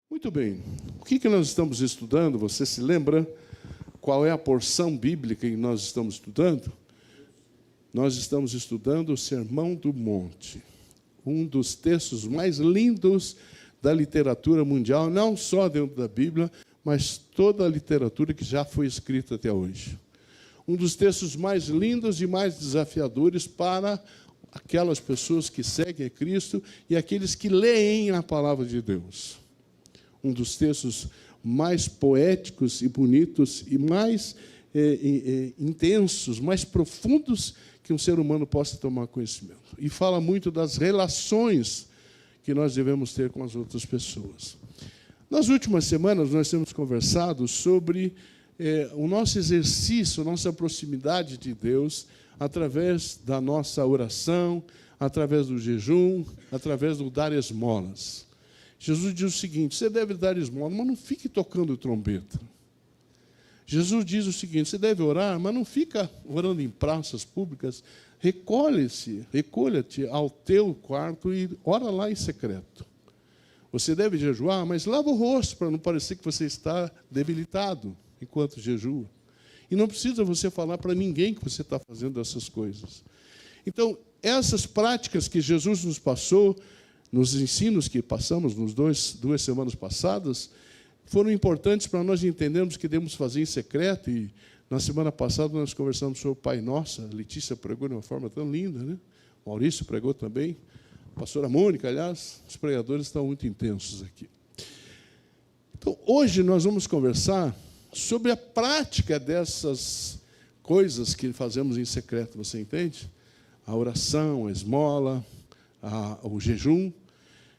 Muito bem. O que nós estamos estudando? Você se lembra qual é a porção bíblica que nós estamos estudando? Nós estamos estudando o Sermão do Monte, um dos textos mais lindos da literatura mundial, não só dentro da Bíblia, mas toda a literatura que já foi escrita até hoje. Um dos textos mais lindos e mais desafiadores para aquelas pessoas que seguem a Cristo e aqueles que leem a palavra de Deus. Um dos textos mais poéticos e bonitos e mais intensos, mais profundos que um ser humano possa tomar conhecimento. E fala muito das relações que nós devemos ter com as outras pessoas. Nas últimas semanas, nós temos conversado sobre o nosso exercício, a nossa proximidade de Deus, através da nossa oração, através do jejum, através do dar esmolas. Jesus diz o seguinte: você deve dar esmola, mas não fique tocando trombeta. Jesus diz o seguinte: você deve orar, mas não fica orando em praças públicas. Recolha-te ao teu quarto e ora lá em secreto. Você deve jejuar, mas lava o rosto para não parecer que você está debilitado enquanto jejua. E não precisa você falar para ninguém que você está fazendo essas coisas. Então, essas práticas que Jesus nos passou, nos ensinos que passamos nas duas semanas passadas, foram importantes para nós entendermos que devemos fazer em secreto. E na semana passada nós conversamos sobre o Pai Nosso. A Letícia pregou de uma forma tão linda, né? O Maurício pregou também. A pastora Mônica, aliás, os pregadores estão muito intensos aqui. Então, hoje nós vamos conversar sobre a prática dessas coisas que fazemos em secreto, você entende? A oração, a esmola, o jejum.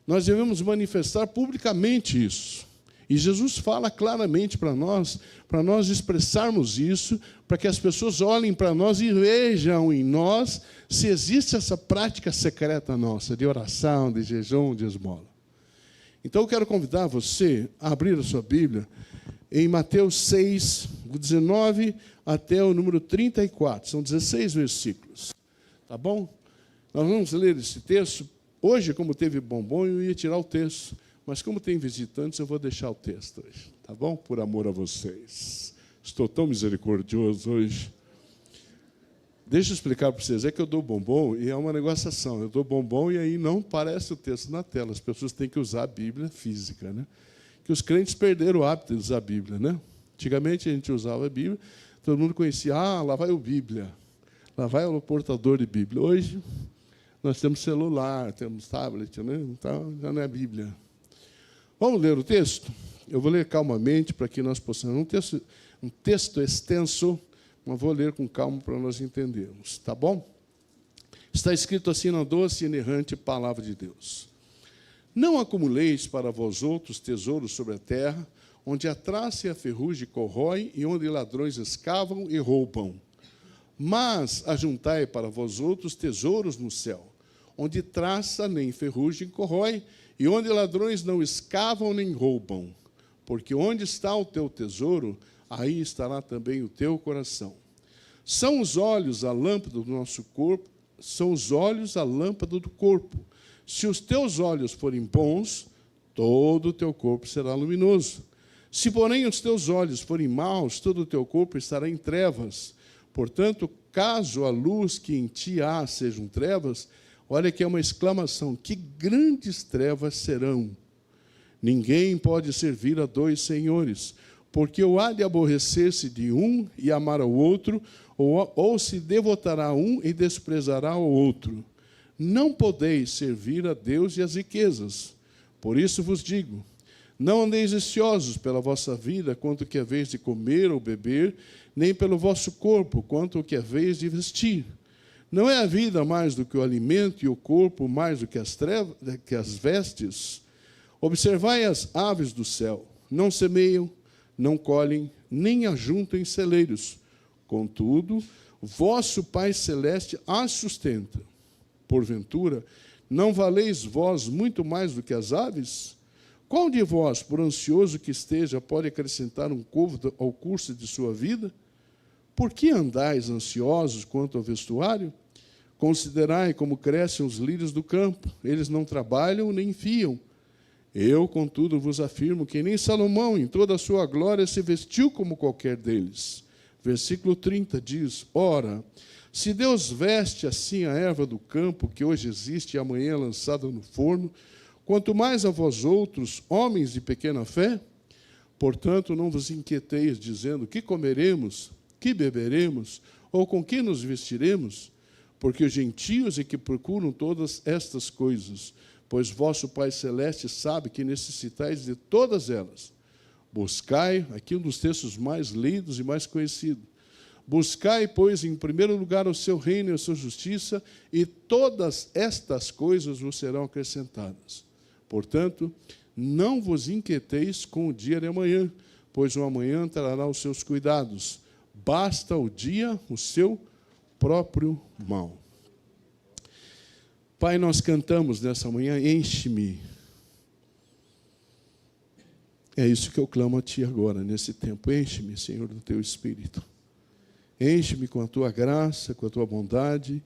Nós devemos manifestar publicamente isso. E Jesus fala claramente para nós expressarmos isso, para que as pessoas olhem para nós e vejam em nós se existe essa prática secreta nossa, de oração, de jejum, de esmola. Então eu quero convidar você a abrir a sua Bíblia em Mateus 6, 19 até o número 34. São 16 versículos. Tá bom? Nós vamos ler esse texto. Hoje, como teve bombom, eu ia tirar o texto. Mas como tem visitantes, eu vou deixar o texto hoje. Tá bom? Por amor a vocês. Estou tão misericordioso hoje. Deixa eu explicar para vocês. É que eu dou bombom e é uma negociação. Eu dou bombom e aí não aparece o texto na tela. As pessoas têm que usar a Bíblia física, né? Que os crentes perderam o hábito de usar a Bíblia, né? Antigamente a gente usava a Bíblia, todo mundo conhecia, lá vai o Bíblia. Lá vai o portador de Bíblia. Hoje, nós temos celular, temos tablet, né? Então, já não é Bíblia. Vamos ler o texto? Eu vou ler calmamente para que nós possamos. Um texto extenso, mas vou ler com calma para nós entendermos. Tá bom? Está escrito assim na doce e inerrante palavra de Deus. Não acumuleis para vós outros tesouros sobre a terra, onde a traça e a ferrugem corroem e onde ladrões escavam e roubam. Mas ajuntai para vós outros tesouros no céu, onde traça nem ferrugem corrói, e onde ladrões não escavam nem roubam. Porque onde está o teu tesouro, aí estará também o teu coração. São os olhos a lâmpada do nosso corpo, são os olhos a lâmpada do corpo. Se os teus olhos forem bons, todo o teu corpo será luminoso. Se, porém, os teus olhos forem maus, todo o teu corpo estará em trevas. Portanto, caso a luz que em ti há sejam trevas, olha que é uma exclamação, que grandes trevas serão. Ninguém pode servir a dois senhores, porque ou há de aborrecer-se de um e amar ao outro, ou se devotará a um e desprezará ao outro. Não podeis servir a Deus e às riquezas. Por isso vos digo, não andeis ansiosos pela vossa vida, quanto que haveis de comer ou beber, nem pelo vosso corpo, quanto que haveis de vestir. Não é a vida mais do que o alimento e o corpo mais do que as vestes? Observai as aves do céu, não semeiam, não colhem, nem ajuntam em celeiros. Contudo, vosso Pai Celeste as sustenta. Porventura, não valeis vós muito mais do que as aves? Qual de vós, por ansioso que esteja, pode acrescentar um côvado ao curso de sua vida? Por que andais ansiosos quanto ao vestuário? Considerai como crescem os lírios do campo. Eles não trabalham nem fiam. Eu, contudo, vos afirmo que nem Salomão, em toda a sua glória, se vestiu como qualquer deles. Versículo 30 diz: Ora, se Deus veste assim a erva do campo, que hoje existe e amanhã é lançada no forno, quanto mais a vós outros, homens de pequena fé? Portanto, não vos inquieteis, dizendo: que comeremos, que beberemos, ou com que nos vestiremos? Porque os gentios é que procuram todas estas coisas, pois vosso Pai Celeste sabe que necessitais de todas elas. Buscai, aqui um dos textos mais lidos e mais conhecidos, buscai, pois, em primeiro lugar o seu reino e a sua justiça, e todas estas coisas vos serão acrescentadas. Portanto, não vos inquieteis com o dia de amanhã, pois o amanhã trará os seus cuidados. Basta o dia o seu próprio mal. Pai, nós cantamos nessa manhã: enche-me. É isso que eu clamo a Ti agora, nesse tempo. Enche-me, Senhor, do Teu Espírito. Enche-me com a Tua graça, com a Tua bondade.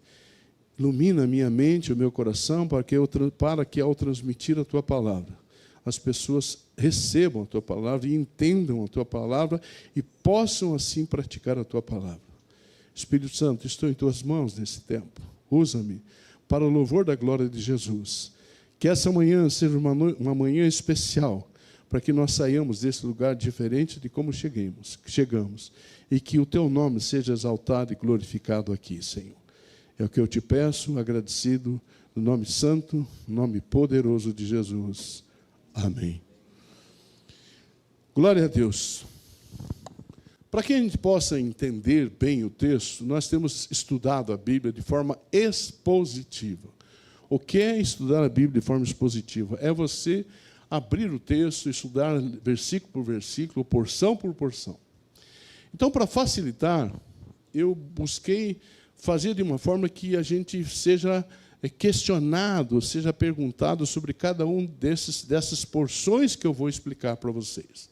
Ilumina a minha mente, o meu coração, para que ao transmitir a Tua palavra, as pessoas recebam a Tua palavra e entendam a Tua palavra e possam, assim, praticar a Tua palavra. Espírito Santo, estou em Tuas mãos nesse tempo. Usa-me para o louvor da glória de Jesus. Que essa manhã seja uma manhã especial, para que nós saiamos desse lugar diferente de como chegamos, e que o Teu nome seja exaltado e glorificado aqui, Senhor. É o que eu te peço, agradecido, no nome santo, no nome poderoso de Jesus. Amém. Glória a Deus. Para que a gente possa entender bem o texto, nós temos estudado a Bíblia de forma expositiva. O que é estudar a Bíblia de forma expositiva? É você abrir o texto, estudar versículo por versículo, porção por porção. Então, para facilitar, eu busquei fazer de uma forma que a gente seja questionado, seja perguntado sobre cada um dessas porções que eu vou explicar para vocês.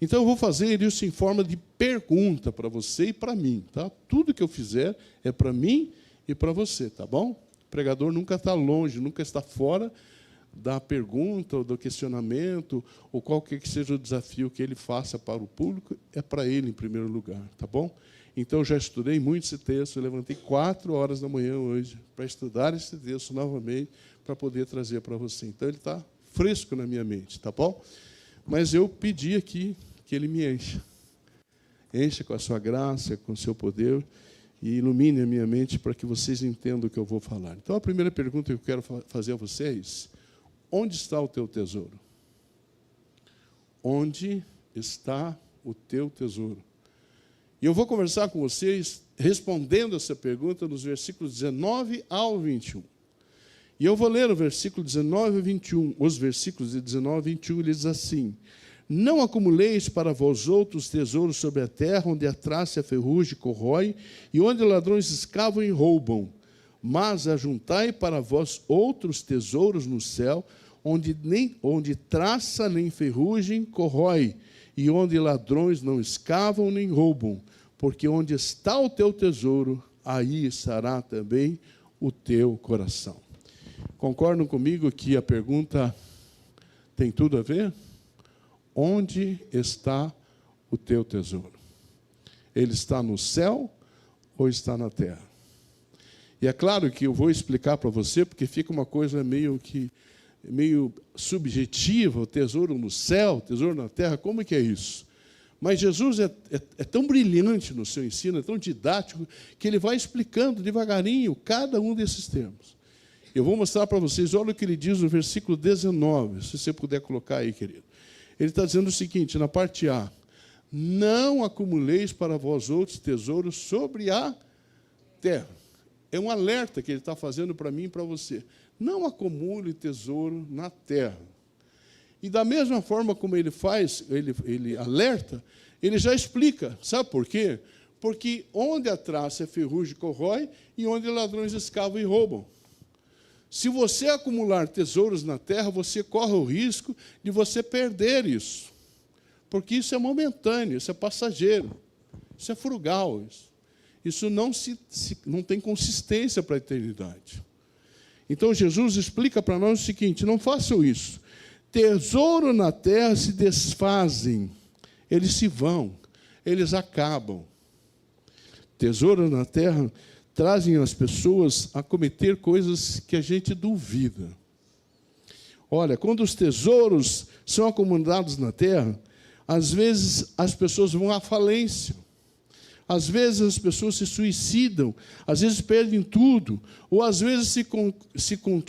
Então, eu vou fazer isso em forma de pergunta para você e para mim. Tá? Tudo que eu fizer é para mim e para você, tá bom? O pregador nunca está longe, nunca está fora da pergunta ou do questionamento, ou qualquer que seja o desafio que ele faça para o público, é para ele em primeiro lugar, tá bom? Então, eu já estudei muito esse texto, eu levantei 4 horas da manhã hoje para estudar esse texto novamente, para poder trazer para você. Então, ele está fresco na minha mente, tá bom? Mas eu pedi aqui que ele me encha. Encha com a sua graça, com o seu poder, e ilumine a minha mente para que vocês entendam o que eu vou falar. Então, a primeira pergunta que eu quero fazer a vocês: onde está o teu tesouro? Onde está o teu tesouro? E eu vou conversar com vocês respondendo essa pergunta nos versículos 19 ao 21. E eu vou ler o versículo 19 e 21. Os versículos de 19 e 21, ele diz assim: não acumuleis para vós outros tesouros sobre a terra, onde a traça e a ferrugem corrói, e onde ladrões escavam e roubam. Mas ajuntai para vós outros tesouros no céu, onde traça nem ferrugem corrói, e onde ladrões não escavam nem roubam. Porque onde está o teu tesouro, aí estará também o teu coração. Concordam comigo que a pergunta tem tudo a ver? Onde está o teu tesouro? Ele está no céu ou está na terra? E é claro que eu vou explicar para você, porque fica uma coisa meio subjetiva, o tesouro no céu, o tesouro na terra, como é que é isso? Mas Jesus é tão brilhante no seu ensino, é tão didático, que ele vai explicando devagarinho cada um desses termos. Eu vou mostrar para vocês, olha o que ele diz no versículo 19, se você puder colocar aí, querido. Ele está dizendo o seguinte, na parte A: não acumuleis para vós outros tesouros sobre a terra. É um alerta que ele está fazendo para mim e para você. Não acumule tesouro na terra. E da mesma forma como ele faz, ele alerta, ele já explica. Sabe por quê? Porque onde a traça é ferrugem corrói e onde ladrões escavam e roubam. Se você acumular tesouros na terra, você corre o risco de você perder isso. Porque isso é momentâneo, isso é passageiro, isso é frugal. isso não tem consistência para a eternidade. Então, Jesus explica para nós o seguinte: não façam isso. Tesouro na terra se desfazem, eles se vão, eles acabam. Tesouro na terra trazem as pessoas a cometer coisas que a gente duvida. Olha, quando os tesouros são acumulados na terra, às vezes as pessoas vão à falência. Às vezes as pessoas se suicidam, às vezes perdem tudo, ou às vezes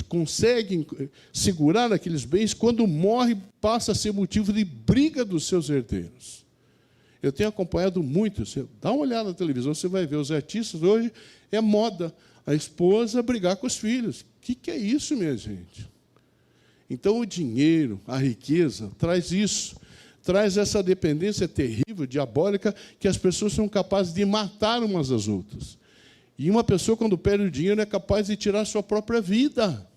conseguem segurar aqueles bens, quando morre, passa a ser motivo de briga dos seus herdeiros. Eu tenho acompanhado muito, você dá uma olhada na televisão, você vai ver os artistas hoje, é moda, a esposa brigar com os filhos. O que é isso, minha gente? Então o dinheiro, a riqueza, traz isso. Traz essa dependência terrível, diabólica, que as pessoas são capazes de matar umas às outras. E uma pessoa, quando perde o dinheiro, é capaz de tirar a sua própria vida.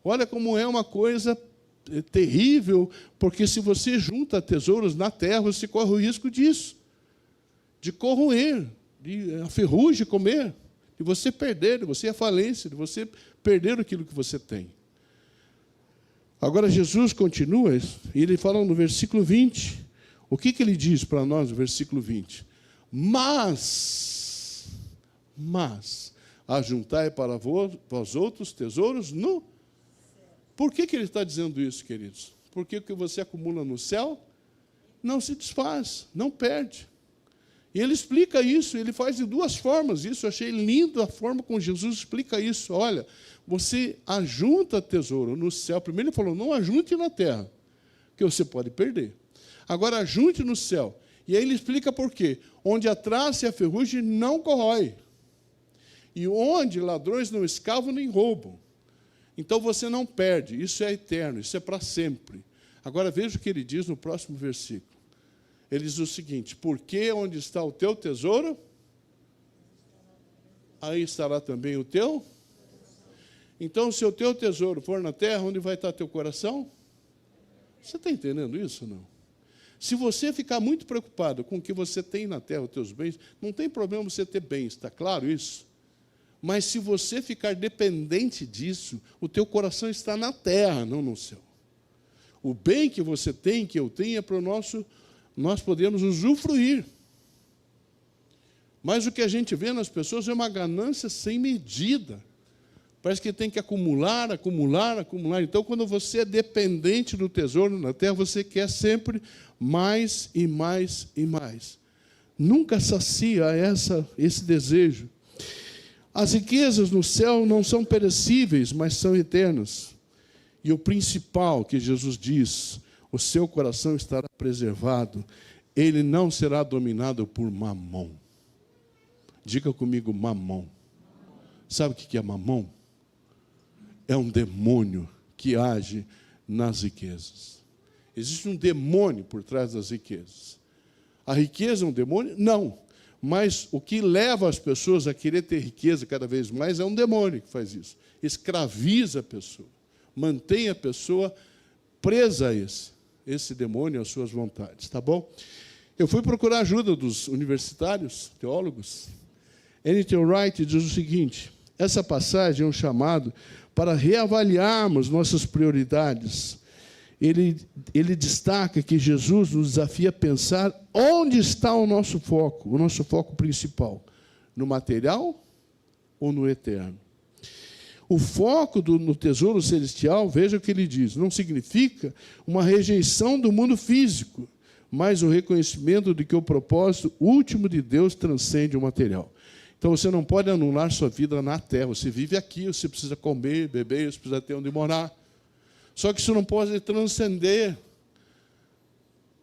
Olha como é uma coisa terrível, porque se você junta tesouros na terra, você corre o risco disso, de corroer, de a ferrugem comer, de você perder, de você ir à falência, de você perder aquilo que você tem. Agora, Jesus continua, e ele fala no versículo 20. O que ele diz para nós no versículo 20? Mas, ajuntai para vós outros tesouros no... Por que ele está dizendo isso, queridos? Porque o que você acumula no céu não se desfaz, não perde. E ele explica isso, ele faz de duas formas isso. Eu achei lindo a forma como Jesus explica isso. Olha, você ajunta tesouro no céu. Primeiro ele falou, não ajunte na terra, que você pode perder. Agora, ajunte no céu. E aí ele explica por quê. Onde a traça e a ferrugem não corrói. E onde ladrões não escavam nem roubam. Então você não perde. Isso é eterno, isso é para sempre. Agora veja o que ele diz no próximo versículo. Ele diz o seguinte: porque onde está o teu tesouro, aí estará também o teu. Então, se o teu tesouro for na terra, onde vai estar teu coração? Você está entendendo isso ou não? Se você ficar muito preocupado com o que você tem na terra, os teus bens, não tem problema você ter bens, está claro isso? Mas se você ficar dependente disso, o teu coração está na terra, não no céu. O bem que você tem, que eu tenho, é para o nosso... Nós podemos usufruir. Mas o que a gente vê nas pessoas é uma ganância sem medida. Parece que tem que acumular, acumular, acumular. Então, quando você é dependente do tesouro na terra, você quer sempre mais e mais e mais. Nunca sacia esse desejo. As riquezas no céu não são perecíveis, mas são eternas. E o principal que Jesus diz, o seu coração estará preservado, ele não será dominado por mamon. Diga comigo, mamon. Sabe o que é mamon? É um demônio que age nas riquezas. Existe um demônio por trás das riquezas. A riqueza é um demônio? Não. Mas o que leva as pessoas a querer ter riqueza cada vez mais é um demônio que faz isso. Escraviza a pessoa. Mantém a pessoa presa a esse demônio, às suas vontades. Tá bom? Eu fui procurar ajuda dos universitários, teólogos. N.T. Wright diz o seguinte: essa passagem é um chamado para reavaliarmos nossas prioridades. Ele destaca que Jesus nos desafia a pensar onde está o nosso foco principal, no material ou no eterno. O foco no tesouro celestial, veja o que ele diz, não significa uma rejeição do mundo físico, mas o reconhecimento de que o propósito último de Deus transcende o material. Então, você não pode anular sua vida na terra. Você vive aqui, você precisa comer, beber, você precisa ter onde morar. Só que isso não pode transcender.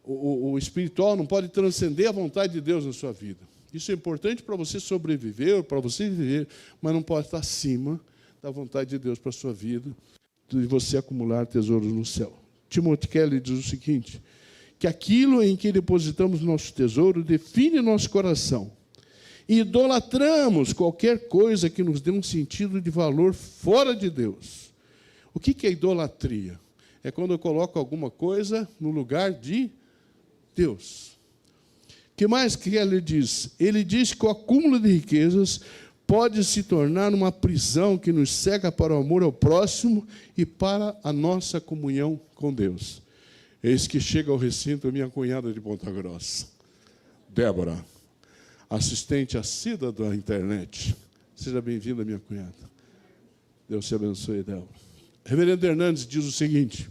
O espiritual não pode transcender a vontade de Deus na sua vida. Isso é importante para você sobreviver, para você viver, mas não pode estar acima da vontade de Deus para a sua vida, de você acumular tesouros no céu. Timothy Keller diz o seguinte, que aquilo em que depositamos nosso tesouro define nosso coração. Idolatramos qualquer coisa que nos dê um sentido de valor fora de Deus. O que é idolatria? É quando eu coloco alguma coisa no lugar de Deus. que mais que ele diz? Ele diz que o acúmulo de riquezas pode se tornar uma prisão que nos cega para o amor ao próximo e para a nossa comunhão com Deus. Eis que chega ao recinto a minha cunhada de Ponta Grossa, Débora, assistente assídua da internet. Seja bem-vinda, minha cunhada. Deus te abençoe, Débora. Reverendo Hernandes diz o seguinte: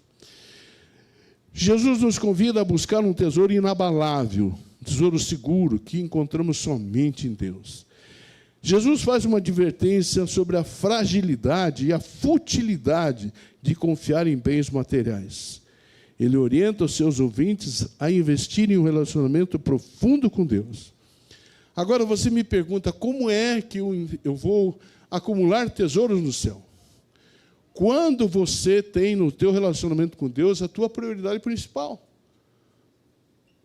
Jesus nos convida a buscar um tesouro inabalável, um tesouro seguro, que encontramos somente em Deus. Jesus faz uma advertência sobre a fragilidade e a futilidade de confiar em bens materiais. Ele orienta os seus ouvintes a investir em um relacionamento profundo com Deus. Agora você me pergunta, como é que eu vou acumular tesouros no céu? Quando você tem no teu relacionamento com Deus a tua prioridade principal.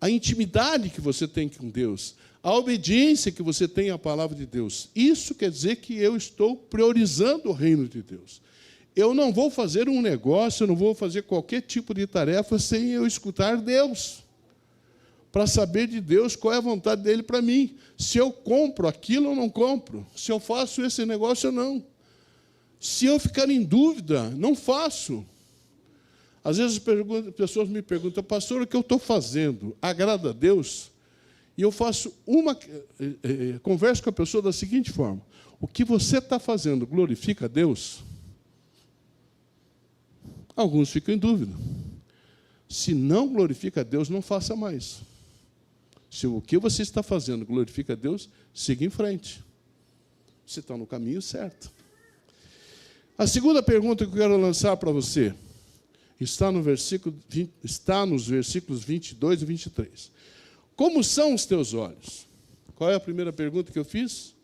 A intimidade que você tem com Deus, a obediência que você tem à palavra de Deus. Isso quer dizer que eu estou priorizando o reino de Deus. Eu não vou fazer um negócio, eu não vou fazer qualquer tipo de tarefa sem eu escutar Deus, para saber de Deus qual é a vontade dele para mim. Se eu compro aquilo ou não compro, se eu faço esse negócio ou não. Se eu ficar em dúvida, não faço. Às vezes as pessoas me perguntam, pastor, o que eu estou fazendo agrada a Deus? E eu faço converso com a pessoa da seguinte forma: o que você está fazendo glorifica a Deus? Alguns ficam em dúvida. Se não glorifica a Deus, não faça mais. Se o que você está fazendo glorifica a Deus, siga em frente. Você está no caminho certo. A segunda pergunta que eu quero lançar para você está nos versículos 22 e 23. Como são os teus olhos? Qual é a primeira pergunta que eu fiz?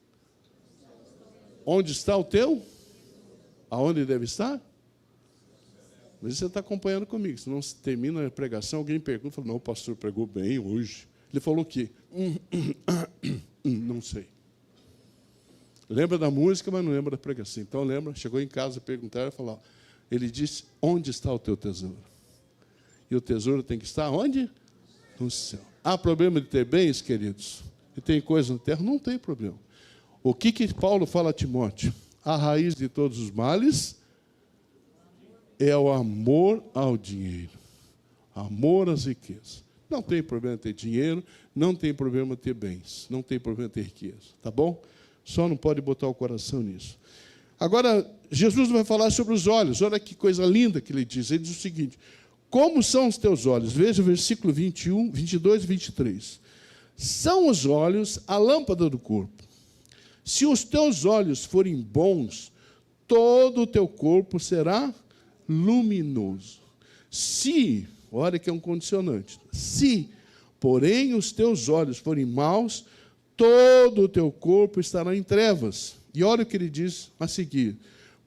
Onde está o teu? Aonde deve estar? Mas você está acompanhando comigo. Se não termina a pregação, alguém pergunta, fala, não, o pastor pregou bem hoje. Ele falou o quê? Não sei. Lembra da música, mas não lembra da pregação. Então lembra, chegou em casa, perguntaram e falou, ele disse, onde está o teu tesouro? E o tesouro tem que estar onde? No céu. Há problema de ter bens, queridos? E tem coisa na terra? Não tem problema. O que Paulo fala a Timóteo? A raiz de todos os males é o amor ao dinheiro. Amor às riquezas. Não tem problema ter dinheiro, não tem problema ter bens, não tem problema ter riqueza. Tá bom? Só não pode botar o coração nisso. Agora, Jesus vai falar sobre os olhos. Olha que coisa linda que ele diz. Ele diz o seguinte, como são os teus olhos? Veja o versículo 21, 22 e 23. São os olhos a lâmpada do corpo. Se os teus olhos forem bons, todo o teu corpo será luminoso. Se, olha que é um condicionante, se, porém, os teus olhos forem maus, todo o teu corpo estará em trevas. E olha o que ele diz a seguir.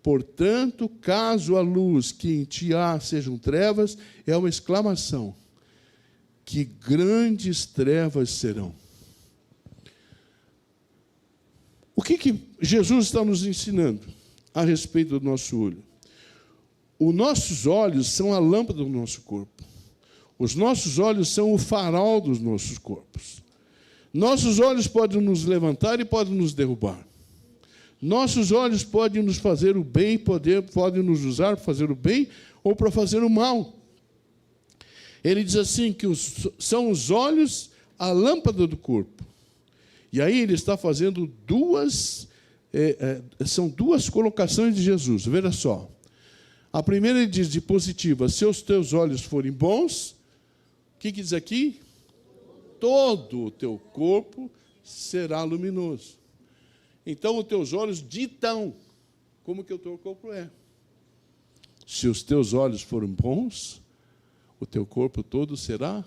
Portanto, caso a luz que em ti há sejam trevas, é uma exclamação. Que grandes trevas serão. O que Jesus está nos ensinando a respeito do nosso olho? Os nossos olhos são a lâmpada do nosso corpo. Os nossos olhos são o farol dos nossos corpos. Nossos olhos podem nos levantar e podem nos derrubar. Nossos olhos podem nos fazer o bem, podem nos usar para fazer o bem ou para fazer o mal. Ele diz assim, que são os olhos a lâmpada do corpo. E aí ele está fazendo são duas colocações de Jesus. Veja só. A primeira ele diz de positiva, se os teus olhos forem bons, o que diz aqui? Todo o teu corpo será luminoso. Então, os teus olhos ditam como que o teu corpo é. Se os teus olhos forem bons, o teu corpo todo será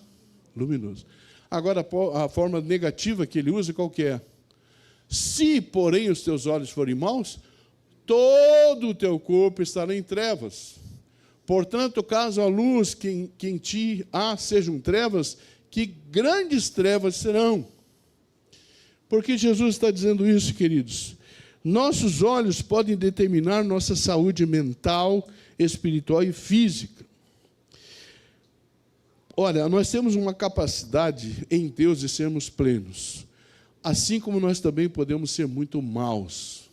luminoso. Agora, a forma negativa que ele usa, qual que é? Se, porém, os teus olhos forem maus, todo o teu corpo estará em trevas. Portanto, caso a luz que em ti há sejam trevas, que grandes trevas serão. Por que Jesus está dizendo isso, queridos? Nossos olhos podem determinar nossa saúde mental, espiritual e física. Olha, nós temos uma capacidade em Deus de sermos plenos, assim como nós também podemos ser muito maus.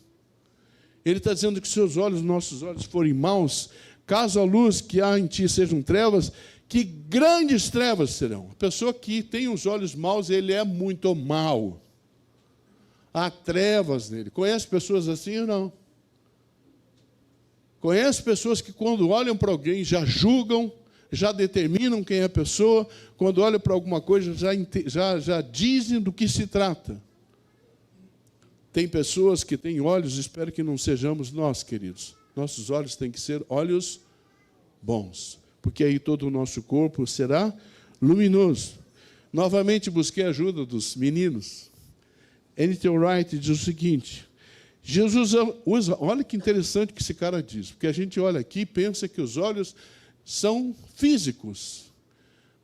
Ele está dizendo que se os olhos, nossos olhos forem maus, caso a luz que há em ti sejam trevas, que grandes trevas serão. A pessoa que tem os olhos maus, ele é muito mau. Há trevas nele. Conhece pessoas assim ou não? Conhece pessoas que quando olham para alguém já julgam, já determinam quem é a pessoa, quando olham para alguma coisa já dizem do que se trata. Tem pessoas que têm olhos, espero que não sejamos nós, queridos. Nossos olhos têm que ser olhos bons, porque aí todo o nosso corpo será luminoso. Novamente busquei a ajuda dos meninos. N.T. Wright diz o seguinte: Jesus usa, olha que interessante que esse cara diz, porque a gente olha aqui e pensa que os olhos são físicos,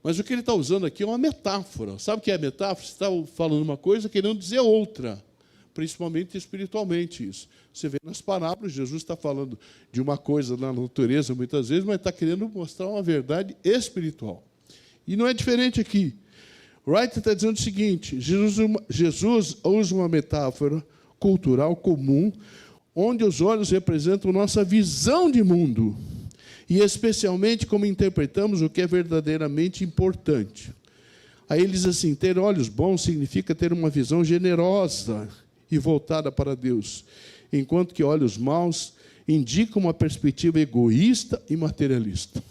mas o que ele está usando aqui é uma metáfora. Sabe o que é metáfora? Você está falando uma coisa querendo dizer outra, principalmente espiritualmente isso. Você vê nas parábolas, Jesus está falando de uma coisa na natureza muitas vezes, mas está querendo mostrar uma verdade espiritual. E não é diferente aqui. Wright está dizendo o seguinte: Jesus usa uma metáfora cultural comum, onde os olhos representam nossa visão de mundo, e especialmente como interpretamos o que é verdadeiramente importante. Aí ele diz assim: ter olhos bons significa ter uma visão generosa e voltada para Deus, enquanto que olhos maus indicam uma perspectiva egoísta e materialista.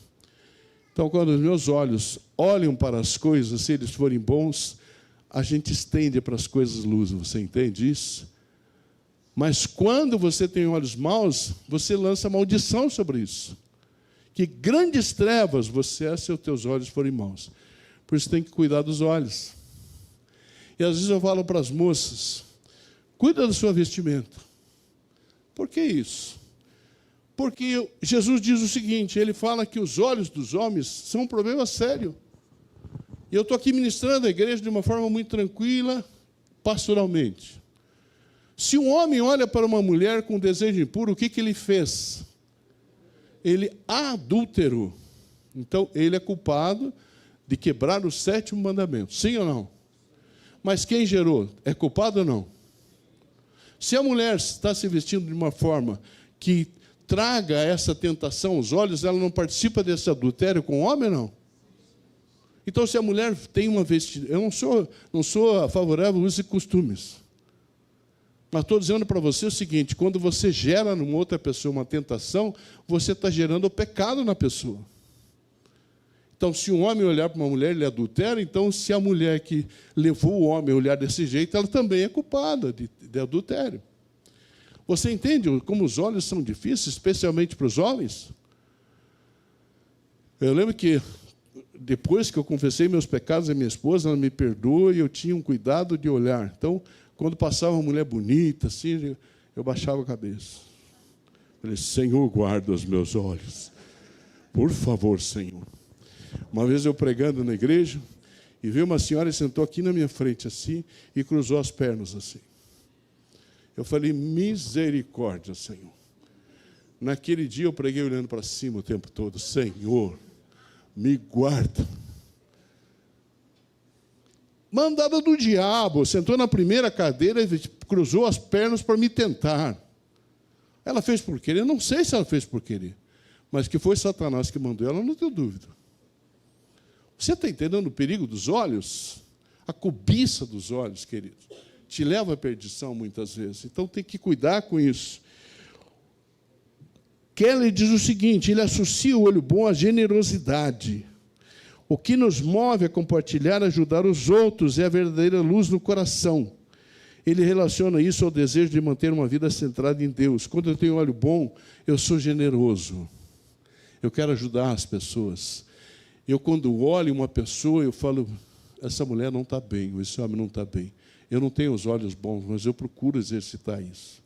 Então, quando os meus olhos olham para as coisas, se eles forem bons, a gente estende para as coisas luz, você entende isso? Mas quando você tem olhos maus, você lança maldição sobre isso. Que grandes trevas você é se os teus olhos forem maus. Por isso tem que cuidar dos olhos. E às vezes eu falo para as moças: cuida da sua vestimenta. Por que isso? Porque Jesus diz o seguinte, ele fala que os olhos dos homens são um problema sério. E eu estou aqui ministrando a igreja de uma forma muito tranquila, pastoralmente. Se um homem olha para uma mulher com desejo impuro, o que ele fez? Ele adulterou. Então, ele é culpado de quebrar o 7º mandamento. Sim ou não? Mas quem gerou? É culpado ou não? Se a mulher está se vestindo de uma forma que traga essa tentação aos olhos, ela não participa desse adultério com o homem ou não? Então, se a mulher tem uma vestimenta... Eu não sou favorável ao uso de costumes. Mas estou dizendo para você o seguinte: quando você gera numa outra pessoa uma tentação, você está gerando o pecado na pessoa. Então, se um homem olhar para uma mulher, ele adultera. Então, se a mulher que levou o homem a olhar desse jeito, ela também é culpada de adultério. Você entende como os olhos são difíceis, especialmente para os homens? Eu lembro que, depois que eu confessei meus pecados à minha esposa, ela me perdoou e eu tinha um cuidado de olhar. Então, quando passava uma mulher bonita, assim, eu baixava a cabeça. Falei: Senhor, guarda os meus olhos. Por favor, Senhor. Uma vez eu pregando na igreja, e vi uma senhora e sentou aqui na minha frente, assim, e cruzou as pernas, assim. Eu falei: misericórdia, Senhor. Naquele dia eu preguei olhando para cima o tempo todo: Senhor, me guarda. Mandada do diabo, sentou na primeira cadeira e cruzou as pernas para me tentar. Ela fez por querer? Eu não sei se ela fez por querer, mas que foi Satanás que mandou ela, não tenho dúvida. Você está entendendo o perigo dos olhos? A cobiça dos olhos, queridos, te leva à perdição muitas vezes. Então tem que cuidar com isso. Kelly diz o seguinte: ele associa o olho bom à generosidade. O que nos move a compartilhar, ajudar os outros, é a verdadeira luz no coração. Ele relaciona isso ao desejo de manter uma vida centrada em Deus. Quando eu tenho olho bom, eu sou generoso. Eu quero ajudar as pessoas. Eu, quando olho uma pessoa, eu falo: essa mulher não está bem, ou esse homem não está bem. Eu não tenho os olhos bons, mas eu procuro exercitar isso.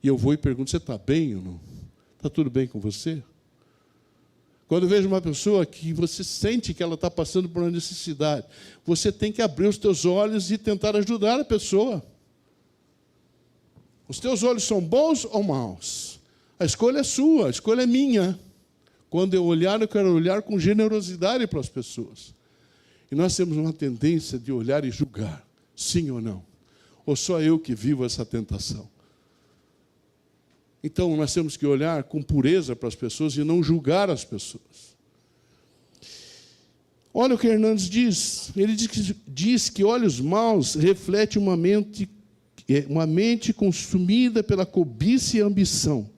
E eu vou e pergunto: você está bem ou não? Está tudo bem com você? Quando eu vejo uma pessoa que você sente que ela está passando por uma necessidade, você tem que abrir os teus olhos e tentar ajudar a pessoa. Os teus olhos são bons ou maus? A escolha é sua, a escolha é minha. Quando eu olhar, eu quero olhar com generosidade para as pessoas. E nós temos uma tendência de olhar e julgar, sim ou não? Ou só eu que vivo essa tentação? Então, nós temos que olhar com pureza para as pessoas e não julgar as pessoas. Olha o que Hernandes diz. Ele diz que olhos maus refletem uma mente consumida pela cobiça e ambição.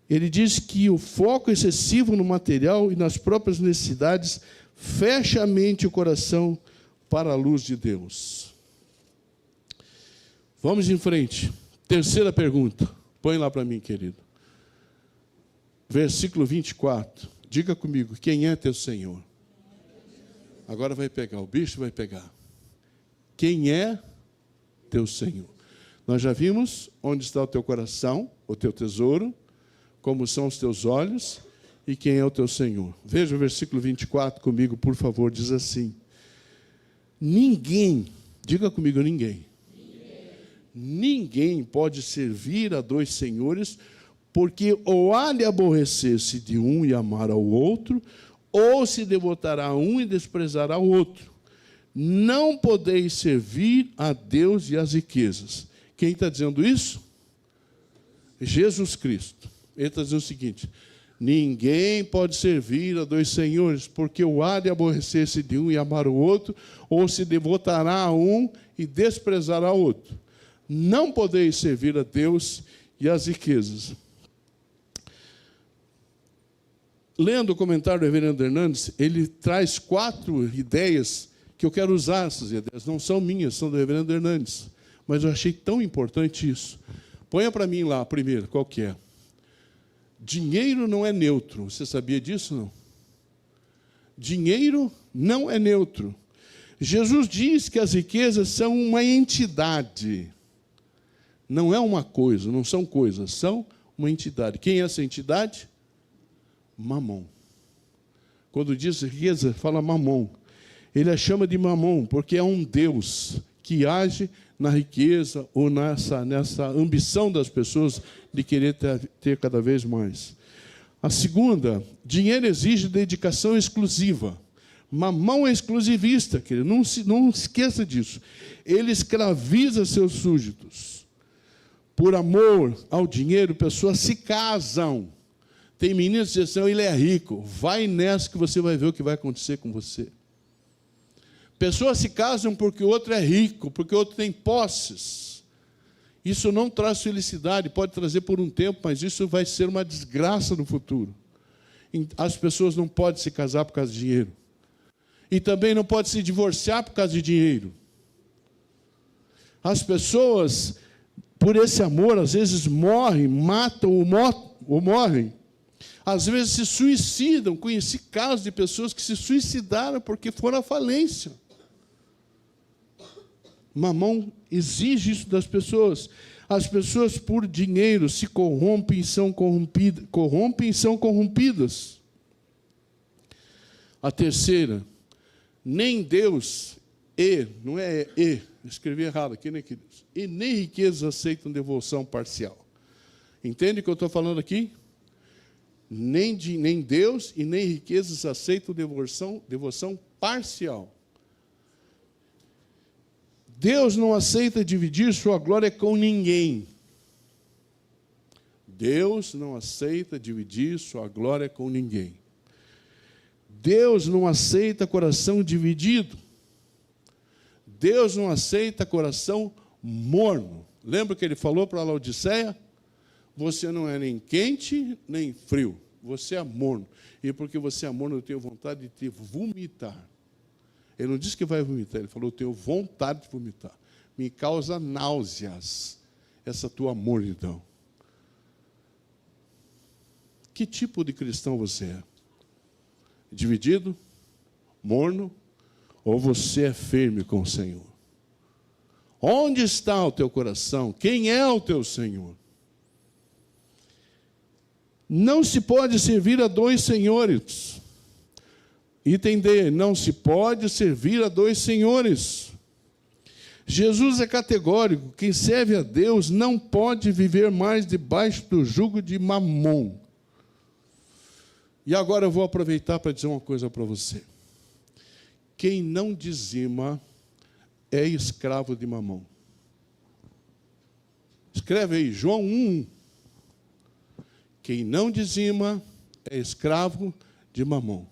Ele diz que o foco excessivo no material e nas próprias necessidades fecha a mente e o coração para a luz de Deus. Vamos em frente. Terceira pergunta. Põe lá para mim, querido. Versículo 24. Diga comigo, quem é teu Senhor? Agora vai pegar, o bicho vai pegar. Quem é teu Senhor? Nós já vimos onde está o teu coração, o teu tesouro, como são os teus olhos e quem é o teu Senhor. Veja o versículo 24 comigo, por favor, diz assim. Ninguém, diga comigo, ninguém. Ninguém pode servir a dois senhores, porque ou há de aborrecer-se de um e amar ao outro, ou se devotará a um e desprezará ao outro. Não podeis servir a Deus e às riquezas. Quem está dizendo isso? Jesus Cristo. Ele está dizendo o seguinte: ninguém pode servir a dois senhores, porque ou há de aborrecer-se de um e amar o outro, ou se devotará a um e desprezará ao outro. Não podeis servir a Deus e às riquezas. Lendo o comentário do reverendo Hernandes, ele traz 4 ideias que eu quero usar. Essas ideias não são minhas, são do reverendo Hernandes. Mas eu achei tão importante isso. Ponha para mim lá a primeira, qual que é? Dinheiro não é neutro. Você sabia disso, não? Dinheiro não é neutro. Jesus diz que as riquezas são uma entidade. Não é uma coisa, não são coisas, são uma entidade. Quem é essa entidade? Mamon. Quando diz riqueza, fala mamon. Ele a chama de mamon, porque é um Deus que age na riqueza ou nessa ambição das pessoas de querer ter cada vez mais. A segunda, dinheiro exige dedicação exclusiva. Mamão é exclusivista, querido. Não esqueça disso. Ele escraviza seus súditos. Por amor ao dinheiro, pessoas se casam. Tem meninos que dizem, ele é rico. Vai nessa que você vai ver o que vai acontecer com você. Pessoas se casam porque o outro é rico, porque o outro tem posses. Isso não traz felicidade, pode trazer por um tempo, mas isso vai ser uma desgraça no futuro. As pessoas não podem se casar por causa de dinheiro. E também não podem se divorciar por causa de dinheiro. As pessoas, por esse amor, às vezes morrem, matam ou morrem. Às vezes se suicidam. Conheci casos de pessoas que se suicidaram porque foram à falência. Mamão exige isso das pessoas. As pessoas, por dinheiro, se corrompem e são corrompidas. A terceira, nem Deus não é escrevi errado aqui, né, queridos? E nem riquezas aceitam devoção parcial. Entende o que eu estou falando aqui? Nem Deus e nem riquezas aceitam devoção parcial. Deus não aceita dividir sua glória com ninguém. Deus não aceita dividir sua glória com ninguém. Deus não aceita coração dividido. Deus não aceita coração morno. Lembra que ele falou para a Laodiceia? Você não é nem quente, nem frio. Você é morno. E porque você é morno, eu tenho vontade de te vomitar. Ele não disse que vai vomitar, ele falou, eu tenho vontade de vomitar. Me causa náuseas essa tua mornidão. Que tipo de cristão você é? Dividido? Morno? Ou você é firme com o Senhor? Onde está o teu coração? Quem é o teu Senhor? Não se pode servir a dois senhores. Item D, não se pode servir a dois senhores. Jesus é categórico, quem serve a Deus não pode viver mais debaixo do jugo de Mamon. E agora eu vou aproveitar para dizer uma coisa para você. Quem não dizima é escravo de Mamom. Escreve aí, João 1. Quem não dizima é escravo de Mamom.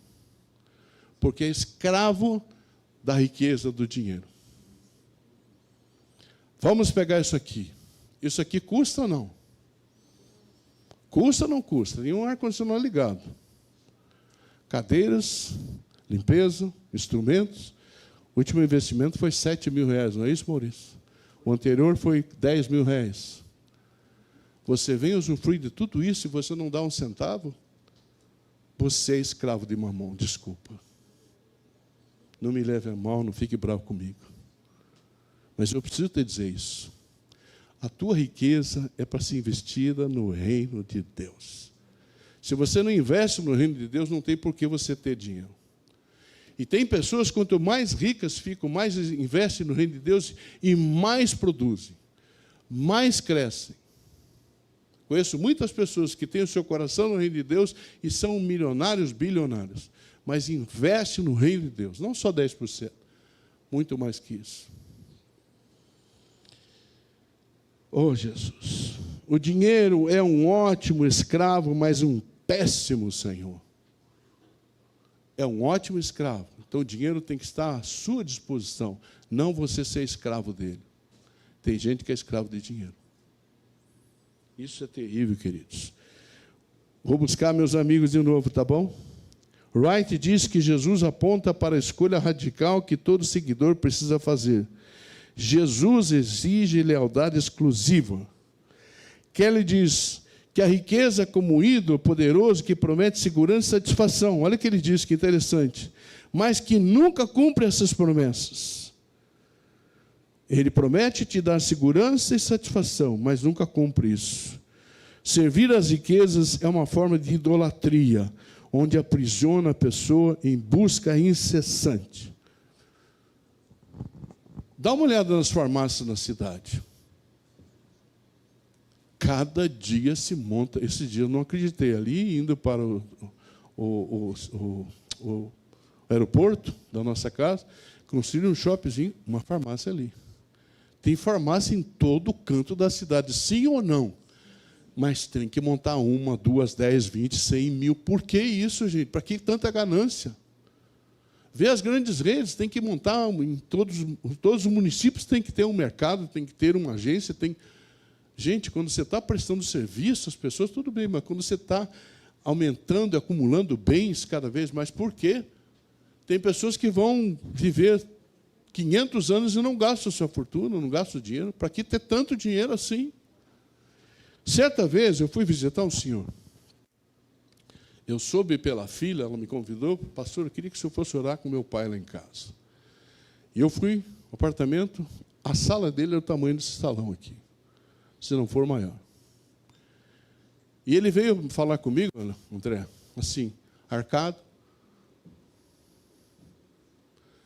Porque é escravo da riqueza do dinheiro. Vamos pegar isso aqui. Isso aqui custa ou não? Custa ou não custa? Nenhum ar-condicionado ligado. Cadeiras, limpeza, instrumentos. O último investimento foi R$7.000, não é isso, Maurício? O anterior foi R$10.000. Você vem usufruir de tudo isso e você não dá um centavo? Você é escravo de Mamom, desculpa. Não me leve a mal, não fique bravo comigo. Mas eu preciso te dizer isso. A tua riqueza é para ser investida no reino de Deus. Se você não investe no reino de Deus, não tem por que você ter dinheiro. E tem pessoas, quanto mais ricas ficam, mais investem no reino de Deus e mais produzem, mais crescem. Conheço muitas pessoas que têm o seu coração no reino de Deus e são milionários, bilionários, mas investem no reino de Deus, não só 10%, muito mais que isso. Oh, Jesus, o dinheiro é um ótimo escravo, mas um péssimo senhor. É um ótimo escravo, então o dinheiro tem que estar à sua disposição, não você ser escravo dele. Tem gente que é escravo de dinheiro. Isso é terrível, queridos. Vou buscar meus amigos de novo, tá bom? Wright diz que Jesus aponta para a escolha radical que todo seguidor precisa fazer. Jesus exige lealdade exclusiva. Kelly diz que a riqueza é como um ídolo poderoso que promete segurança e satisfação. Olha o que ele diz, que interessante. Mas que nunca cumpre essas promessas. Ele promete te dar segurança e satisfação, mas nunca cumpre isso. Servir às riquezas é uma forma de idolatria, onde aprisiona a pessoa em busca incessante. Dá uma olhada nas farmácias na cidade. Cada dia se monta. Esse dia eu não acreditei. Ali, indo para o aeroporto da nossa casa, construíram um shoppingzinho, uma farmácia ali. Tem farmácia em todo canto da cidade, sim ou não? Mas tem que montar 1, 2, 10, 20, 100 mil. Por que isso, gente? Para que tanta ganância? Vê as grandes redes, tem que montar em todos os municípios, tem que ter um mercado, tem que ter uma agência. Gente, quando você está prestando serviço às pessoas, tudo bem, mas quando você está aumentando, acumulando bens cada vez mais, por quê? Tem pessoas que vão viver 500 anos e não gastam sua fortuna, não gastam dinheiro. Para que ter tanto dinheiro assim? Certa vez eu fui visitar um senhor. Eu soube pela filha, ela me convidou, pastor, eu queria que o senhor fosse orar com meu pai lá em casa. E eu fui no apartamento, a sala dele era o tamanho desse salão aqui, se não for maior. E ele veio falar comigo, André, assim, arcado.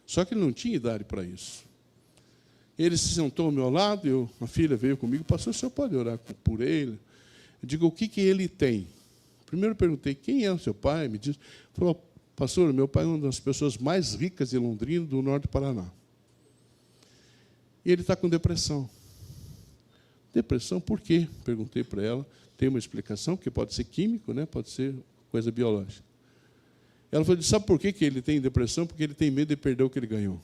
Só que ele não tinha idade para isso. Ele se sentou ao meu lado, a filha veio comigo, pastor, o senhor pode orar por ele? Eu digo, o que ele tem? Primeiro eu perguntei, quem é o seu pai? Me disse, falou, pastor, meu pai é uma das pessoas mais ricas de Londrina, do norte do Paraná. E ele está com depressão. Depressão por quê? Perguntei para ela, tem uma explicação, porque pode ser químico, né? Pode ser coisa biológica. Ela falou, sabe por que ele tem depressão? Porque ele tem medo de perder o que ele ganhou.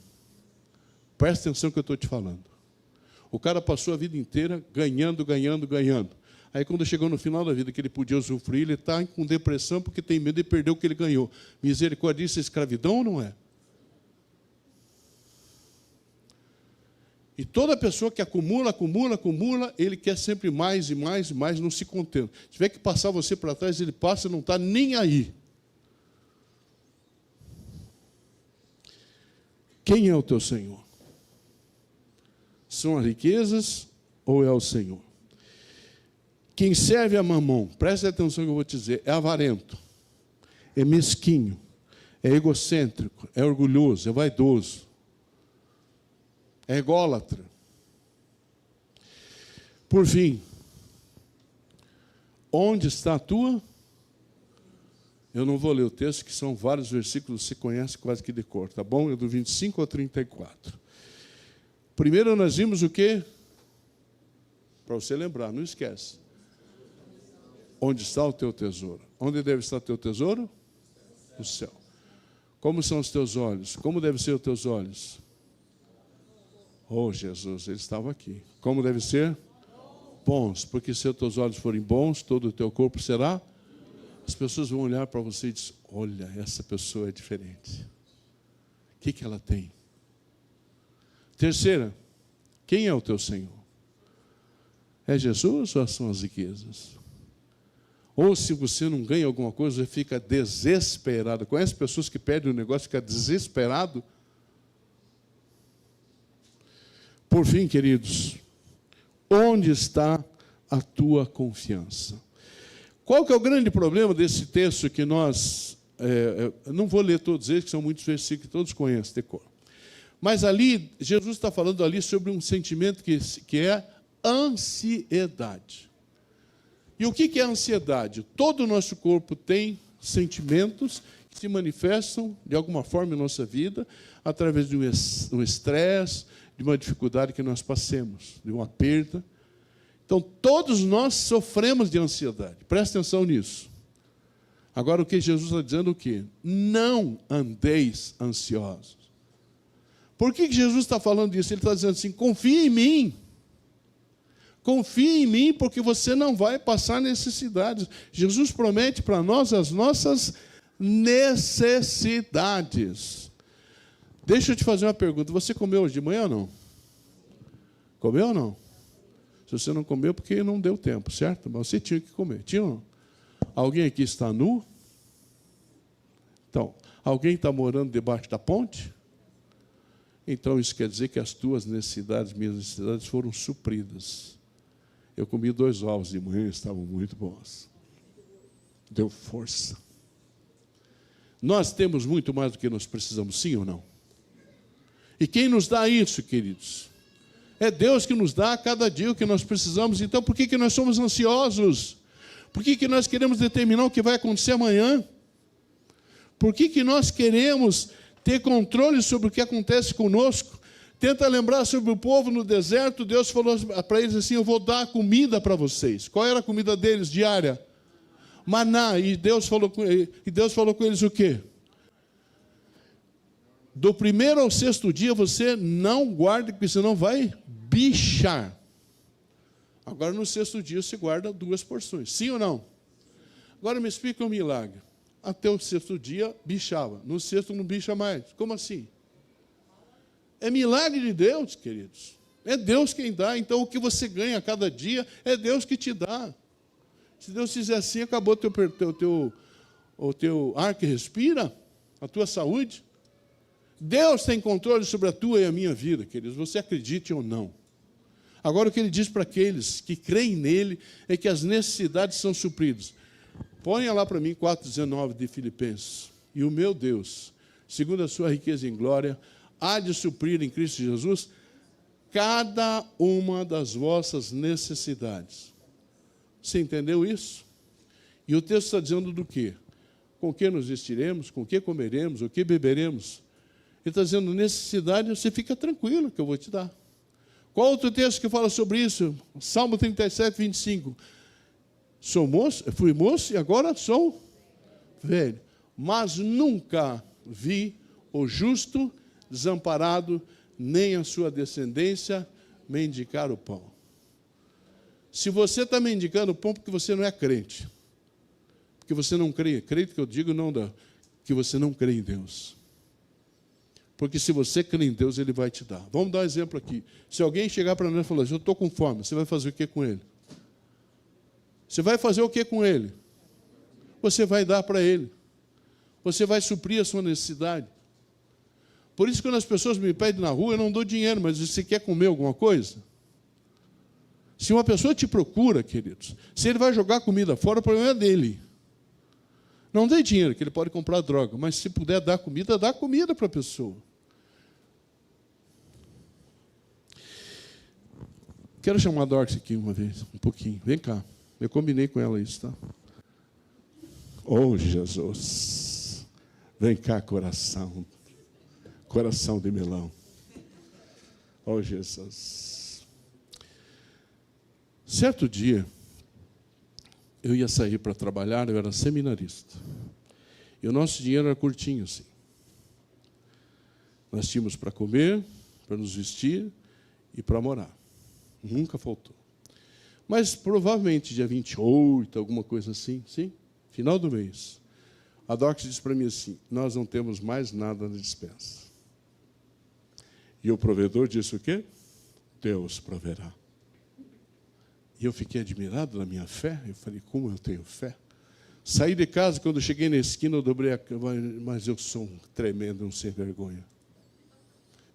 Presta atenção no que eu estou te falando. O cara passou a vida inteira ganhando, ganhando, ganhando. Aí, quando chegou no final da vida, que ele podia usufruir, ele está com depressão porque tem medo de perder o que ele ganhou. Misericórdia, isso é escravidão ou não é? E toda pessoa que acumula, ele quer sempre mais e mais e mais, não se contenta. Se tiver que passar você para trás, ele passa e não está nem aí. Quem é o teu Senhor? São as riquezas ou é o Senhor? Quem serve a Mamom, presta atenção no que eu vou te dizer, é avarento, é mesquinho, é egocêntrico, é orgulhoso, é vaidoso, é ególatra. Por fim, onde está a tua? Eu não vou ler o texto, que são vários versículos, você conhece quase que de cor, tá bom? É do 25 ao 34. Primeiro nós vimos o quê? Para você lembrar, não esquece. Onde está o teu tesouro? Onde deve estar o teu tesouro? No céu. Como são os teus olhos? Como devem ser os teus olhos? Oh, Jesus, ele estava aqui. Como deve ser? Bons, porque se os teus olhos forem bons, todo o teu corpo será. As pessoas vão olhar para você e dizer, olha, essa pessoa é diferente. O que ela tem? Terceira, quem é o teu Senhor? É Jesus ou são as riquezas? Ou se você não ganha alguma coisa, você fica desesperado. Conhece pessoas que perdem o negócio e ficam desesperado? Por fim, queridos, onde está a tua confiança? Qual que é o grande problema desse texto que nós... não vou ler todos eles, que são muitos versículos que todos conhecem, decor. Mas ali, Jesus está falando ali sobre um sentimento que é ansiedade. E o que é ansiedade? Todo o nosso corpo tem sentimentos que se manifestam de alguma forma em nossa vida, através de um estresse, de uma dificuldade que nós passemos, de uma perda. Então, todos nós sofremos de ansiedade. Presta atenção nisso. Agora, o que Jesus está dizendo é o quê? Não andeis ansiosos. Por que Jesus está falando isso? Ele está dizendo assim, confie em mim. Confie em mim, porque você não vai passar necessidades. Jesus promete para nós as nossas necessidades. Deixa eu te fazer uma pergunta. Você comeu hoje de manhã ou não? Comeu ou não? Se você não comeu, porque não deu tempo, certo? Mas você tinha que comer. Tinha ou não? Alguém aqui está nu? Então, alguém está morando debaixo da ponte? Então, isso quer dizer que as tuas necessidades, minhas necessidades, foram supridas. Eu comi 2 ovos de manhã, estavam muito bons. Deu força. Nós temos muito mais do que nós precisamos, sim ou não? E quem nos dá isso, queridos? É Deus que nos dá a cada dia o que nós precisamos. Então, por que nós somos ansiosos? Por que nós queremos determinar o que vai acontecer amanhã? Por que nós queremos ter controle sobre o que acontece conosco? Tenta lembrar sobre o povo no deserto. Deus falou para eles assim, eu vou dar comida para vocês. Qual era a comida deles diária? Maná. E Deus falou com eles o quê? Do 1º ao 6º dia você não guarda, porque você não vai bichar. Agora no 6º dia você guarda 2 porções. Sim ou não? Agora me explica um milagre. Até o 6º dia bichava. No 6º não bicha mais. Como assim? É milagre de Deus, queridos. É Deus quem dá. Então o que você ganha a cada dia é Deus que te dá. Se Deus fizer assim, acabou o teu ar que respira, a tua saúde. Deus tem controle sobre a tua e a minha vida, queridos, você acredite ou não. Agora, o que ele diz para aqueles que creem nele é que as necessidades são supridas. Ponha lá para mim 4,19 de Filipenses. E o meu Deus, segundo a sua riqueza em glória, há de suprir em Cristo Jesus cada uma das vossas necessidades. Você entendeu isso? E o texto está dizendo do quê? Com que nos vestiremos, com que comeremos, o que beberemos. Ele está dizendo, necessidade, você fica tranquilo que eu vou te dar. Qual outro texto que fala sobre isso? Salmo 37, 25. Fui moço e agora sou velho. Mas nunca vi o justo desamparado, nem a sua descendência mendigar o pão. Se você está mendicando o pão porque você não é crente, porque você não crê, crente que eu digo, não dá, que você não crê em Deus. Porque se você crê em Deus, Ele vai te dar. Vamos dar um exemplo aqui. Se alguém chegar para nós e falar, eu estou com fome, você vai fazer o que com ele? Você vai fazer o que com ele? Você vai dar para ele. Você vai suprir a sua necessidade. Por isso, quando as pessoas me pedem na rua, eu não dou dinheiro, mas você quer comer alguma coisa? Se uma pessoa te procura, queridos, se ele vai jogar comida fora, o problema é dele. Não dê dinheiro, que ele pode comprar droga, mas se puder dar comida, dá comida para a pessoa. Quero chamar a Dorothy aqui uma vez, um pouquinho. Vem cá. Eu combinei com ela isso, tá? Oh, Jesus. Vem cá, coração. Coração de melão. Oh, Jesus. Certo dia, eu ia sair para trabalhar, eu era seminarista. E o nosso dinheiro era curtinho, assim. Nós tínhamos para comer, para nos vestir e para morar. Nunca faltou. Mas, provavelmente, dia 28, alguma coisa assim, sim? Final do mês. A Docs disse para mim assim, nós não temos mais nada na despensa. E o provedor disse o quê? Deus proverá. E eu fiquei admirado na minha fé. Eu falei, como eu tenho fé? Saí de casa, quando eu cheguei na esquina, eu dobrei a cama, mas eu sou um tremendo, um sem vergonha.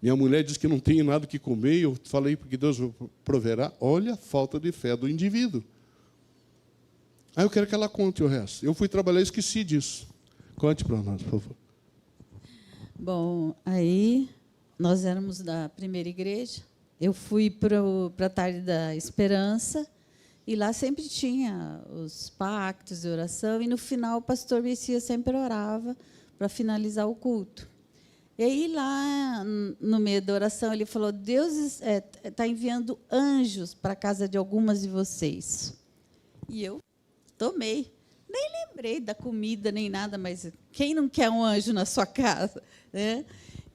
Minha mulher disse que não tenho nada que comer, e eu falei, porque Deus proverá. Olha a falta de fé do indivíduo. Aí eu quero que ela conte o resto. Eu fui trabalhar e esqueci disso. Conte para nós, por favor. Bom, aí nós éramos da primeira igreja. Eu fui para a Tarde da Esperança, e lá sempre tinha os pactos de oração, e no final o pastor Messias sempre orava para finalizar o culto. E aí, lá no meio da oração, ele falou, Deus está enviando anjos para a casa de algumas de vocês. E eu tomei. Nem lembrei da comida, nem nada, mas quem não quer um anjo na sua casa? Né?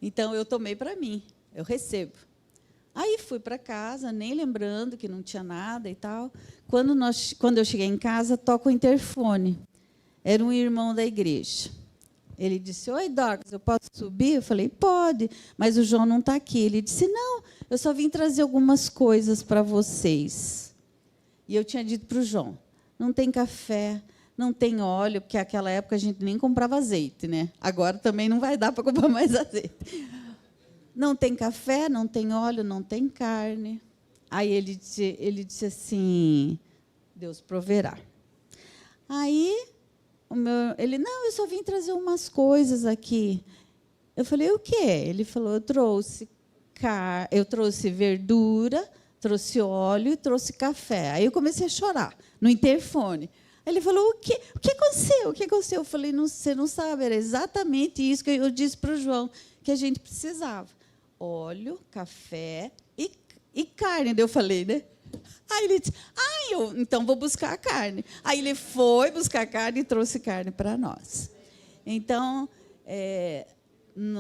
Então, eu tomei para mim, eu recebo. Aí, fui para casa, nem lembrando que não tinha nada e tal. Quando eu cheguei em casa, toco o interfone. Era um irmão da igreja. Ele disse, oi, Docs, eu posso subir? Eu falei, pode, mas o João não está aqui. Ele disse, não, eu só vim trazer algumas coisas para vocês. E eu tinha dito para o João, não tem café, não tem óleo, porque naquela época a gente nem comprava azeite, né? Agora também não vai dar para comprar mais azeite. Não tem café, não tem óleo, não tem carne. Aí ele disse assim, Deus proverá. Aí ele, não, eu só vim trazer umas coisas aqui. Eu falei, o quê? Ele falou, eu trouxe verdura, trouxe óleo e trouxe café. Aí eu comecei a chorar, no interfone. Aí ele falou, o quê? O que aconteceu? O que aconteceu? Eu falei, não, você não sabe, era exatamente isso que eu disse para o João, que a gente precisava. Óleo, café e carne. Daí eu falei, né? Aí ele disse, então vou buscar a carne. Aí ele foi buscar a carne e trouxe carne para nós. Então,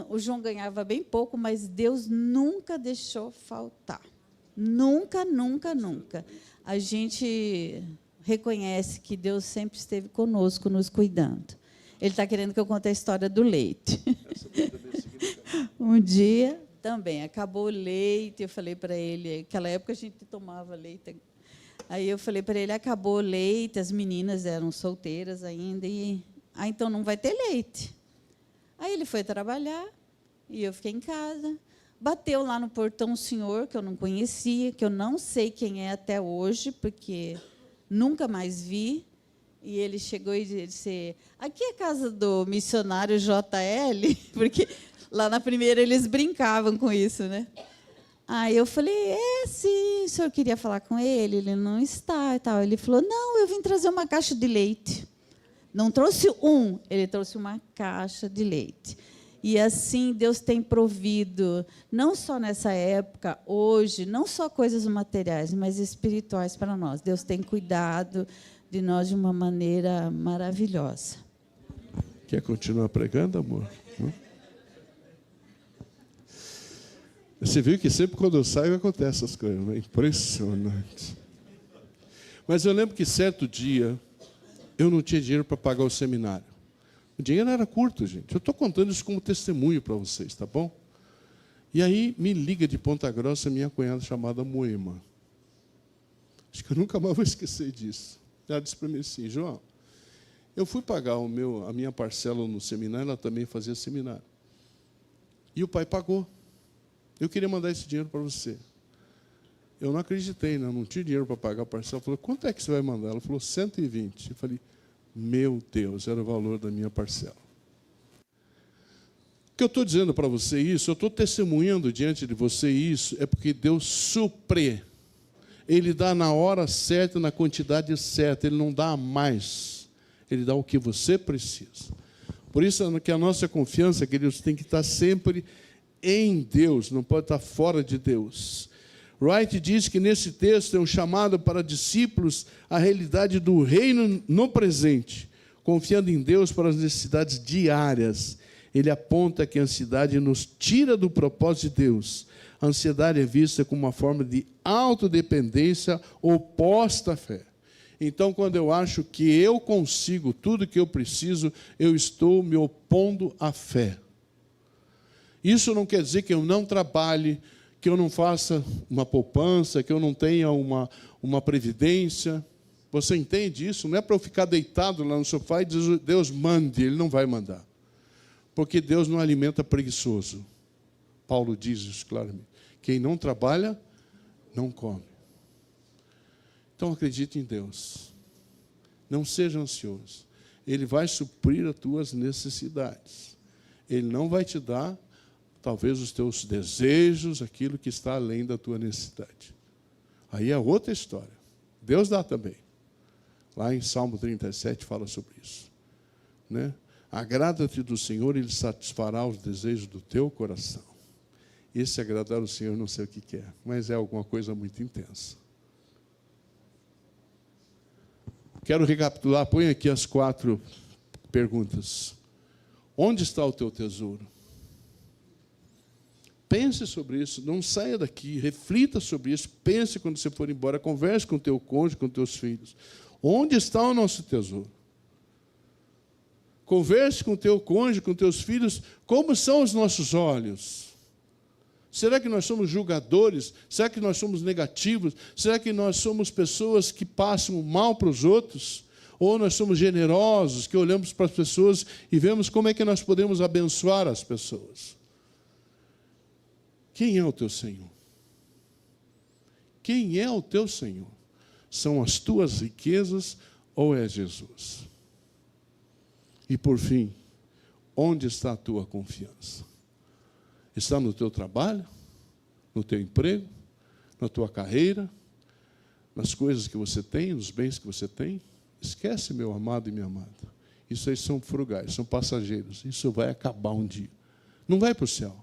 o João ganhava bem pouco, mas Deus nunca deixou faltar. Nunca, nunca, nunca. A gente reconhece que Deus sempre esteve conosco, nos cuidando. Ele está querendo que eu conte a história do leite. Um dia, também, acabou o leite, eu falei para ele, naquela época a gente tomava leite. Aí eu falei para ele, acabou o leite, as meninas eram solteiras ainda, e então não vai ter leite. Aí ele foi trabalhar, e eu fiquei em casa. Bateu lá no portão um senhor que eu não conhecia, que eu não sei quem é até hoje, porque nunca mais vi. E ele chegou e disse, aqui é a casa do missionário JL, porque lá na primeira eles brincavam com isso, né? Aí eu falei, sim, o senhor queria falar com ele? Ele não está e tal. Ele falou, não, eu vim trazer uma caixa de leite. Não trouxe ele trouxe uma caixa de leite. E assim Deus tem provido, não só nessa época, hoje, não só coisas materiais, mas espirituais para nós. Deus tem cuidado de nós de uma maneira maravilhosa. Quer continuar pregando, amor? Você viu que sempre quando eu saio acontece essas coisas, né? Impressionante. Mas eu lembro que certo dia eu não tinha dinheiro para pagar o seminário. O dinheiro era curto, gente. Eu estou contando isso como testemunho para vocês, tá bom? E aí me liga de Ponta Grossa minha cunhada chamada Moema. Acho que eu nunca mais vou esquecer disso. Ela disse para mim assim, João, eu fui pagar a minha parcela no seminário, ela também fazia seminário. E o pai pagou. Eu queria mandar esse dinheiro para você. Eu não acreditei, não tinha dinheiro para pagar a parcela. Ela falou, quanto é que você vai mandar? Ela falou, 120. Eu falei, meu Deus, era o valor da minha parcela. O que eu estou dizendo para você isso, eu estou testemunhando diante de você isso, é porque Deus supre. Ele dá na hora certa, na quantidade certa, Ele não dá a mais. Ele dá o que você precisa. Por isso que a nossa confiança, queridos, tem que estar sempre em Deus, não pode estar fora de Deus. Wright diz que nesse texto é um chamado para discípulos à realidade do reino no presente, confiando em Deus para as necessidades diárias. Ele aponta que a ansiedade nos tira do propósito de Deus. A ansiedade é vista como uma forma de autodependência oposta à fé. Então, quando eu acho que eu consigo tudo o que eu preciso, eu estou me opondo à fé. Isso não quer dizer que eu não trabalhe, que eu não faça uma poupança, que eu não tenha uma previdência. Você entende isso? Não é para eu ficar deitado lá no sofá e dizer, Deus mande, Ele não vai mandar. Porque Deus não alimenta preguiçoso. Paulo diz isso claramente. Quem não trabalha, não come. Então acredite em Deus. Não seja ansioso. Ele vai suprir as tuas necessidades. Ele não vai te dar, talvez, os teus desejos, aquilo que está além da tua necessidade. Aí é outra história. Deus dá também. Lá em Salmo 37 fala sobre isso. Né? Agrada-te do Senhor, Ele satisfará os desejos do teu coração. Esse agradar ao Senhor, não sei o que é, mas é alguma coisa muito intensa. Quero recapitular, põe aqui as 4 perguntas. Onde está o teu tesouro? Pense sobre isso, não saia daqui, reflita sobre isso, pense quando você for embora, converse com o teu cônjuge, com os teus filhos. Onde está o nosso tesouro? Converse com o teu cônjuge, com os teus filhos, como são os nossos olhos? Será que nós somos julgadores? Será que nós somos negativos? Será que nós somos pessoas que passam o mal para os outros? Ou nós somos generosos, que olhamos para as pessoas e vemos como é que nós podemos abençoar as pessoas? Quem é o teu Senhor? Quem é o teu Senhor? São as tuas riquezas ou é Jesus? E por fim, onde está a tua confiança? Está no teu trabalho, no teu emprego, na tua carreira, nas coisas que você tem, nos bens que você tem? Esquece, meu amado e minha amada. Isso aí são frugais, são passageiros. Isso vai acabar um dia. Não vai para o céu.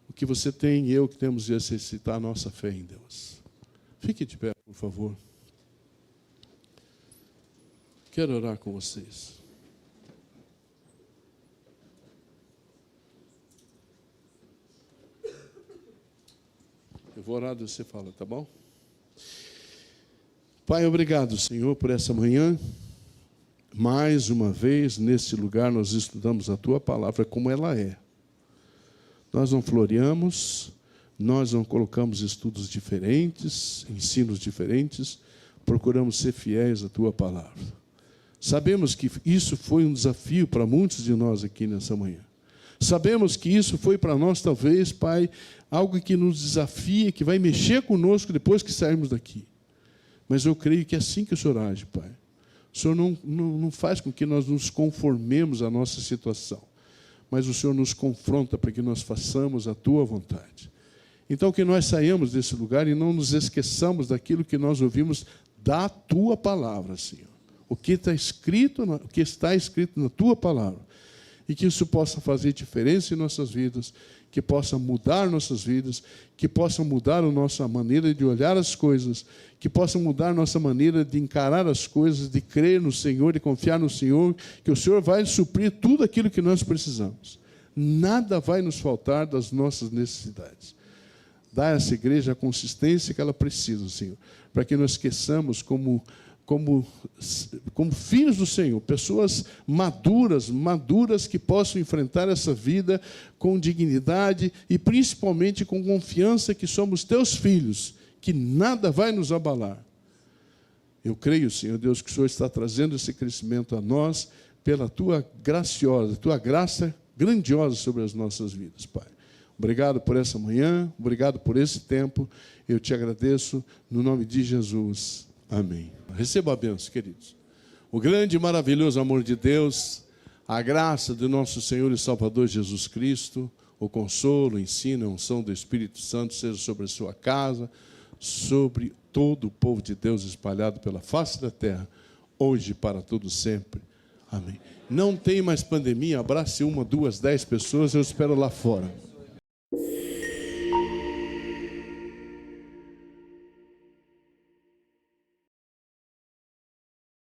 O que você tem e eu que temos de exercitar a nossa fé em Deus. Fique de pé, por favor. Quero orar com vocês. Eu vou orar e você fala, tá bom? Pai, obrigado, Senhor, por essa manhã. Mais uma vez, nesse lugar, nós estudamos a Tua palavra como ela é. Nós não floreamos, nós não colocamos estudos diferentes, ensinos diferentes, procuramos ser fiéis à Tua palavra. Sabemos que isso foi um desafio para muitos de nós aqui nessa manhã. Sabemos que isso foi para nós, talvez, Pai, algo que nos desafia, que vai mexer conosco depois que sairmos daqui. Mas eu creio que é assim que o Senhor age, Pai. O Senhor não faz com que nós nos conformemos à nossa situação, mas o Senhor nos confronta para que nós façamos a Tua vontade. Então, que nós saiamos desse lugar e não nos esqueçamos daquilo que nós ouvimos da Tua palavra, Senhor. O que está escrito na Tua palavra. E que isso possa fazer diferença em nossas vidas, que possa mudar nossas vidas, que possa mudar a nossa maneira de olhar as coisas, que possa mudar a nossa maneira de encarar as coisas, de crer no Senhor, de confiar no Senhor, que o Senhor vai suprir tudo aquilo que nós precisamos. Nada vai nos faltar das nossas necessidades. Dá a essa igreja a consistência que ela precisa, Senhor, para que nós esqueçamos como filhos do Senhor, pessoas maduras que possam enfrentar essa vida com dignidade e principalmente com confiança que somos teus filhos, que nada vai nos abalar. Eu creio, Senhor Deus, que o Senhor está trazendo esse crescimento a nós pela tua graça grandiosa sobre as nossas vidas, Pai. Obrigado por essa manhã, obrigado por esse tempo. Eu te agradeço no nome de Jesus. Amém. Receba a bênção, queridos. O grande e maravilhoso amor de Deus, a graça do nosso Senhor e Salvador Jesus Cristo, o consolo, o ensino, a unção do Espírito Santo seja sobre a sua casa, sobre todo o povo de Deus espalhado pela face da terra, hoje e para todo sempre. Amém. Não tem mais pandemia, abrace 1, 2, 10 pessoas, eu espero lá fora.